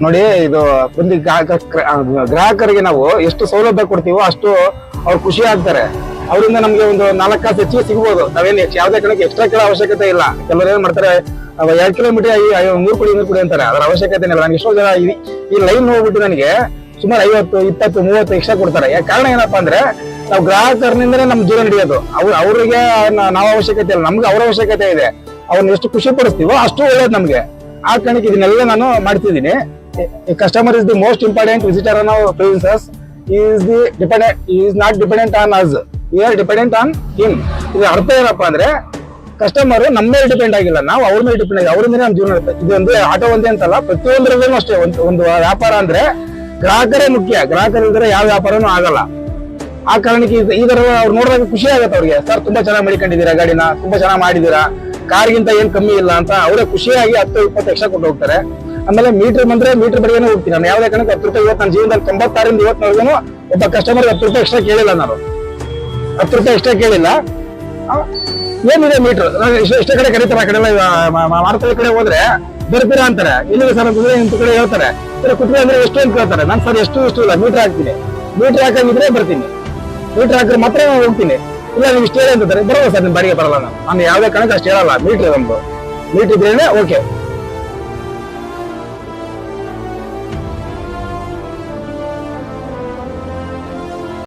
ನೋಡಿ, ಇದು ಒಂದು ಗ್ರಾಹಕರಿಗೆ ನಾವು ಎಷ್ಟು ಸೌಲಭ್ಯ ಕೊಡ್ತೀವೋ ಅಷ್ಟು ಅವ್ರು ಖುಷಿ ಆಗ್ತಾರೆ. ಅವರಿಂದ ನಮ್ಗೆ ಒಂದು 4 ಕಾಸು ಹೆಚ್ಚಿಗೆ ಸಿಗ್ಬೋದು. ನಾವೇನು ಯಾವ್ದೇ ಕಣಕ್ಕೆ ಎಕ್ಸ್ಟ್ರಾ ಕೇಳೋ ಅವಶ್ಯಕತೆ ಇಲ್ಲ. ಕೆಲವರು ಏನ್ ಮಾಡ್ತಾರೆ, 2 ಕಿಲೋಮೀಟರ್ 100 ಕೊಡಿ ಅಂತಾರೆ. ಅದರ ಅವಶ್ಯಕತೆ ಇಲ್ಲ. ನನಗೆ ಎಷ್ಟೋ ಜನ ಈ ಲೈನ್ ಹೋಗ್ಬಿಟ್ಟು ನನಗೆ ಸುಮಾರು 50, 20, 30 ಎಕ್ಸ್ಟ್ರಾ ಕೊಡ್ತಾರೆ. ಕಾರಣ ಏನಪ್ಪಾ ಅಂದ್ರೆ, ನಾವು ಗ್ರಾಹಕರಿಂದನೇ ನಮ್ ಜೀವನ ನಡೆಯೋದು. ಅವ್ರಿಗೆ ನಾವು ಅವಶ್ಯಕತೆ ಇಲ್ಲ, ನಮ್ಗೆ ಅವ್ರ ಅವಶ್ಯಕತೆ ಇದೆ. ಅವ್ರನ್ನ ಎಷ್ಟು ಖುಷಿ ಪಡಿಸ್ತೀವೋ ಅಷ್ಟು ಒಳ್ಳೇದು ನಮ್ಗೆ. ಆ ಕಾರಣಕ್ಕೆ ಇದನ್ನೆಲ್ಲ ನಾನು ಮಾಡ್ತಿದ್ದೀನಿ. Customer is the most important visitor on our premises. He is not dependent on us. We are dependent on him. ಇದು ಅರ್ಥ ಏನಪ್ಪಾ ಅಂದ್ರೆ, ಕಸ್ಟಮರ್ ನಮ್ಮ ಮೇಲೆ ಡಿಪೆಂಡ್ ಆಗಿಲ್ಲ, ನಾವು ಅವ್ರ ಮೇಲೆ ಡಿಪೆಂಡ್ ಆಗಿ ಅವರಿಂದ ನಮ್ಮ ಜೀವನ ಇರುತ್ತೆ. ಇದೊಂದು ಆಟೋ ಒಂದೇ ಅಂತಲ್ಲ, ಪ್ರತಿಯೊಂದರಲ್ಲೂ ಅಷ್ಟೇ. ಒಂದು ವ್ಯಾಪಾರ ಅಂದ್ರೆ ಗ್ರಾಹಕರೇ ಮುಖ್ಯ. ಗ್ರಾಹಕರಿದ್ರೆ ಯಾವ ವ್ಯಾಪಾರನೂ ಆಗಲ್ಲ. ಆ ಕಾರಣಕ್ಕೆ ಇದರ ಅವ್ರು ನೋಡಿದಾಗ ಖುಷಿ ಆಗುತ್ತೆ ಅವ್ರಿಗೆ. ಸರ್, ತುಂಬಾ ಚೆನ್ನಾಗಿ ಮಾಡಿಕೊಂಡಿದ್ದೀರಾ, ಗಾಡಿನ ತುಂಬಾ ಚೆನ್ನಾಗಿ ಮಾಡಿದೀರಾ, ಕಾರ್ಗಿಂತ ಏನ್ ಕಮ್ಮಿ ಇಲ್ಲ ಅಂತ ಅವರೇ ಖುಷಿಯಾಗಿ 10-20 ಎಕ್ಸ್ಟ್ರಾ ಕೊಟ್ಟು ಹೋಗ್ತಾರೆ. ಆಮೇಲೆ ಮೀಟರ್ ಬಂದ್ರೆ ಮೀಟರ್ ಬಡಿಗೆನೇ ಹೋಗ್ತೀನಿ ನಾನು. ಯಾವ್ದೇ ಕಾರಣಕ್ಕೆ 10 ರೂಪಾಯಿ ಇವತ್ತು ನನ್ನ ಜೀವನದಲ್ಲಿ 96ರಿಂದ ಇವತ್ತಿನವರೆಗೂ ಒಬ್ಬ ಕಸ್ಟಮರ್ 10 ರೂಪಾಯಿ ಎಕ್ಸ್ಟ್ರಾ ಕೇಳಿಲ್ಲ. ನಾನು 10 ರೂಪಾಯಿ ಎಕ್ಸ್ಟ್ರಾ ಕೇಳಿಲ್ಲ. ಏನಿದೆ ಮೀಟರ್, ಇಷ್ಟೇ ಕಡೆ ಕರೀತಾರೆ. ಆ ಕಡೆ ಮಾರುಕಟ್ಟೆ ಕಡೆ ಹೋದ್ರೆ ಬರ್ತೀರಾ ಅಂತಾರೆ. ಇಲ್ಲಿಗೆ ಸರ್ ಅಂತಂದ್ರೆ ಇಂಥ ಕಡೆ ಹೇಳ್ತಾರೆ, ಕುಟ್ರೆ ಅಂದ್ರೆ ಎಷ್ಟು ಅಂತ ಕೇಳ್ತಾರೆ. ನಾನು ಸರ್ ಎಷ್ಟು ಇಲ್ಲ, ಮೀಟರ್ ಹಾಕ್ತೀನಿ. ಮೀಟರ್ ಹಾಕಿದ್ರೆ ಬರ್ತೀನಿ, ಮೀಟರ್ ಹಾಕಿದ್ರೆ ಮಾತ್ರ ಹೋಗ್ತೀನಿ. ಇಲ್ಲ ನೀವು ಇಷ್ಟ ಹೇಳಿ ಅಂತಾರೆ, ಬರೋಲ್ಲ ಸರ್, ನಿಮ್ ಬಾಡಿಗೆ ಬರಲ್ಲ. ನಾನು ಯಾವ್ದೇ ಕಾರಣಕ್ಕೆ ಅಷ್ಟು ಹೇಳಲ್ಲ. ಮೀಟರ್ ನಮ್ದು ಮೀಟರ್ ಇದ್ರೇನೆ ಓಕೆ.